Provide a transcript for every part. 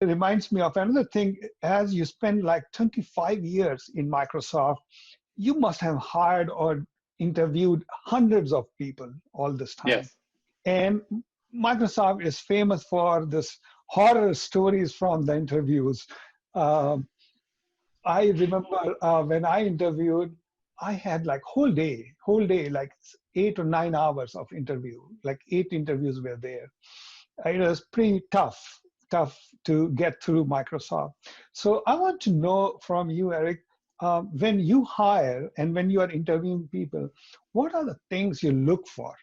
reminds me of another thing. As you spend like 25 years in Microsoft, you must have hired or interviewed hundreds of people all this time. Yes. And Microsoft is famous for this horror stories from the interviews. Um, I remember when I interviewed, I had like whole day, like 8 or 9 hours of interview, like 8 interviews were there. It was pretty tough to get through Microsoft. So I want to know from you, Eric, when you hire and when you are interviewing people, what are the things you look for?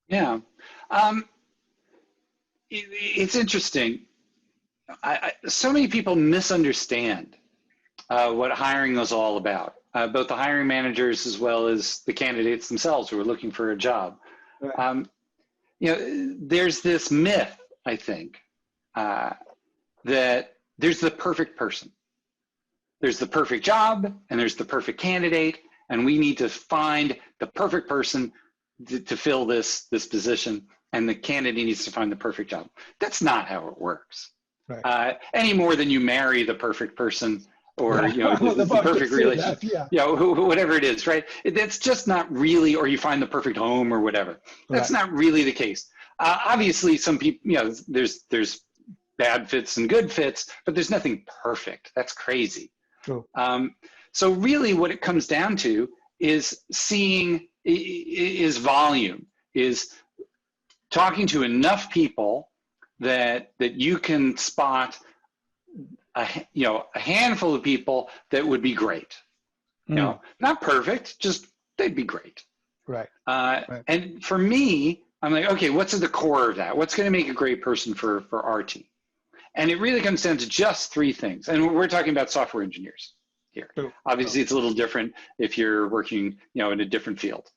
Yeah. It's interesting. So many people misunderstand what hiring is all about, both the hiring managers as well as the candidates themselves who are looking for a job. Right. There's this myth, I think, that there's the perfect person. There's the perfect job and there's the perfect candidate, and we need to find the perfect person to fill this position, and the candidate needs to find the perfect job. That's not how it works. Right. Any more than you marry the perfect person, or the perfect relationship, whatever it is, right? That's just not really, or you find the perfect home or whatever. That's not really the case. Obviously, some people, there's bad fits and good fits, but there's nothing perfect. That's crazy. True. So really what it comes down to is is volume, is talking to enough people that you can spot a handful of people that would be great. Not perfect, just they'd be great. Right. And for me, I'm like, okay, what's at the core of that? What's going to make a great person for our team? And it really comes down to just three things. And we're talking about software engineers here. True. Obviously, it's a little different if you're working, in a different field.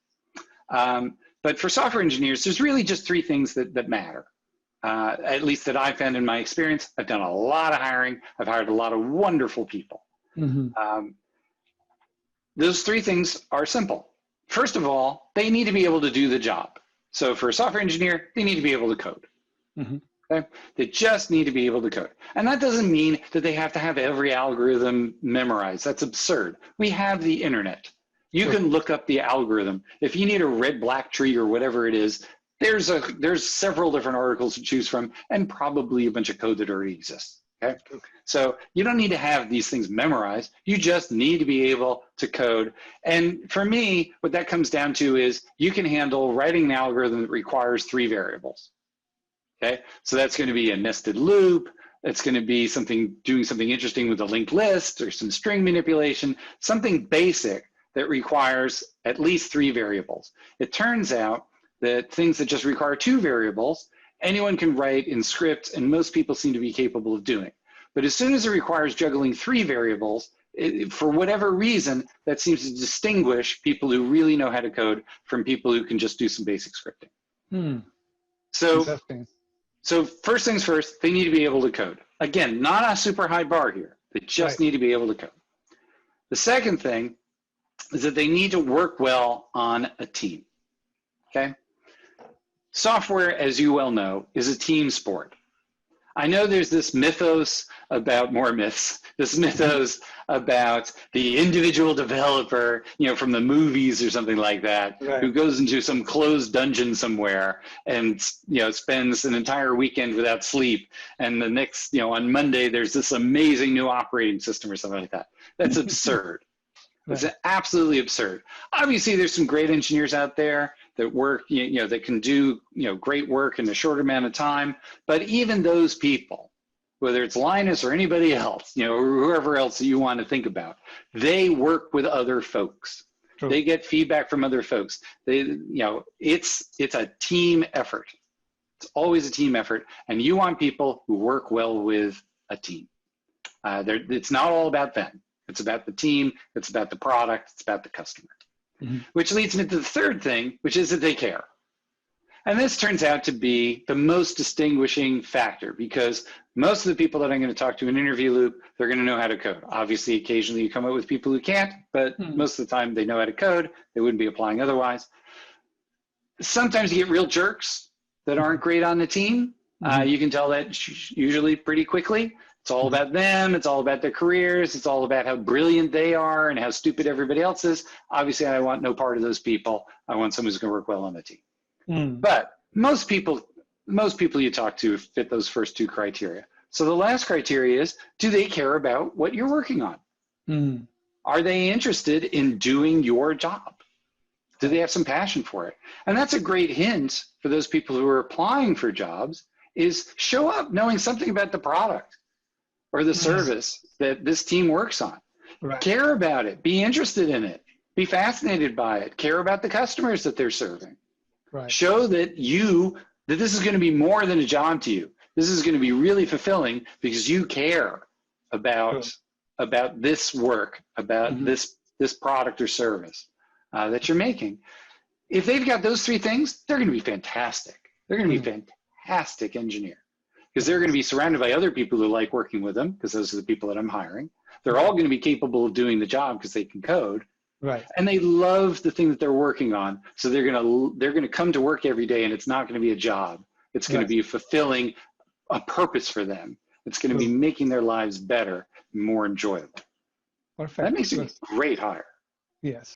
But for software engineers, there's really just three things that matter. At least that I've found in my experience. I've done a lot of hiring. I've hired a lot of wonderful people. Mm-hmm. Those three things are simple. First of all, they need to be able to do the job. So for a software engineer, they need to be able to code. Mm-hmm. Okay? They just need to be able to code. And that doesn't mean that they have to have every algorithm memorized. That's absurd. We have the internet. You can look up the algorithm. If you need a red-black tree or whatever it is, there's several different articles to choose from, and probably a bunch of code that already exists. Okay? So you don't need to have these things memorized. You just need to be able to code. And for me, what that comes down to is you can handle writing an algorithm that requires 3 variables. Okay? So that's going to be a nested loop. It's going to be doing something interesting with a linked list or some string manipulation, something basic that requires at least 3 variables. It turns out that things that just require 2 variables, anyone can write in scripts, and most people seem to be capable of doing. But as soon as it requires juggling 3 variables, for whatever reason, that seems to distinguish people who really know how to code from people who can just do some basic scripting. So first things first, they need to be able to code. Again, not a super high bar here. They just need to be able to code. The second thing is that they need to work well on a team. Okay? Software, as you well know, is a team sport. I know there's this mythos about this mythos about the individual developer, from the movies or something like that, who goes into some closed dungeon somewhere and, spends an entire weekend without sleep. And the next, on Monday, there's this amazing new operating system or something like that. That's absurd. It's absolutely absurd. Obviously, there's some great engineers out there that work, that can do, great work in a short amount of time. But even those people, whether it's Linus or anybody else, or whoever else that you want to think about, they work with other folks. True. They get feedback from other folks. It's a team effort. It's always a team effort, and you want people who work well with a team. It's not all about them. It's about the team, it's about the product, it's about the customer. Mm-hmm. Which leads me to the third thing, which is that they care. And this turns out to be the most distinguishing factor, because most of the people that I'm going to talk to in an interview loop, they're going to know how to code. Obviously, occasionally you come up with people who can't, but most of the time they know how to code. They wouldn't be applying otherwise. Sometimes you get real jerks that aren't great on the team. You can tell that usually pretty quickly. It's all about them. It's all about their careers. It's all about how brilliant they are and how stupid everybody else is. Obviously, I want no part of those people. I want someone who's going to work well on the team. But most people you talk to fit those first two criteria. So the last criteria is, do they care about what you're working on? Are they interested in doing your job? Do they have some passion for it? And that's a great hint for those people who are applying for jobs, is show up knowing something about the product or the service that this team works on. Care about it, be interested in it, be fascinated by it, care about the customers that they're serving. Show that this is going to be more than a job to you. This is going to be really fulfilling because you care about this work, about this product or service that you're making. If they've got those three things, they're going to be fantastic. They're going to be a fantastic engineer because they're going to be surrounded by other people who like working with them, because those are the people that I'm hiring. They're all going to be capable of doing the job because they can code. And they love the thing that they're working on. So they're going to come to work every day, and it's not going to be a job. It's going to be fulfilling a purpose for them. It's going to be making their lives better, more enjoyable. That makes it a great hire. Yes.